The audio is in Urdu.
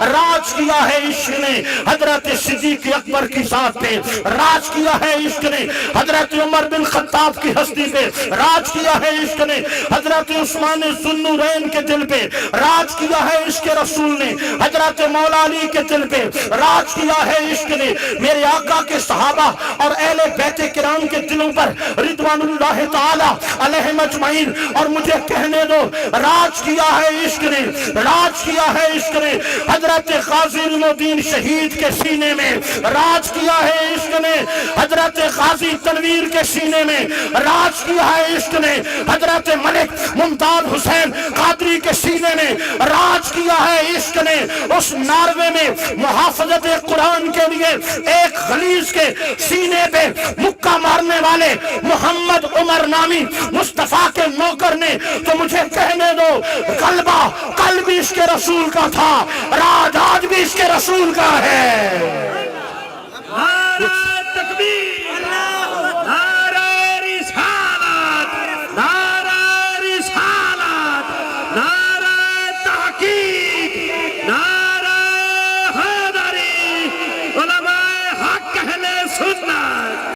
راج کیا ہے عشق نے حضرت صدیق اکبر کی ذات پہ، راج کیا ہے عشق نے حضرت عمر بن خطاب کی ہستی پہ، راج کیا ہے عشق نے حضرت عثمان ذوالنورین کے دل پہ، راج کیا ہے عشق رسول نے حضرت مولا علی کے دل پہ، راج کیا ہے عشق نے میرے آقا کے صحابہ اور اہل بیت کرام کے دلوں پر رضوان اللہ تعالی علیہم اجمعین۔ اور مجھے کہنے دو راج کیا ہے عشق نے، راج کیا ہے عشق نے حضرت غازی علم الدین شہید کے سینے میں، راج کیا ہے عشق نے حضرت غازی تنویر کے سینے میں، راج کیا ہے عشق نے حضرت ملک ممتاز حسین قادری کے سینے میں، راج کیا ہے عشق نے اس ناروے میں محافظت قرآن کے لیے ایک غلیظ کے سینے پہ مکہ مارنے والے محمد عمر نامی مصطفیٰ کے نوکر نے۔ تو مجھے کہنے دو غلبہ کل بھی عشق رسول کا تھا، راج آج بھی عشق رسول کا ہے۔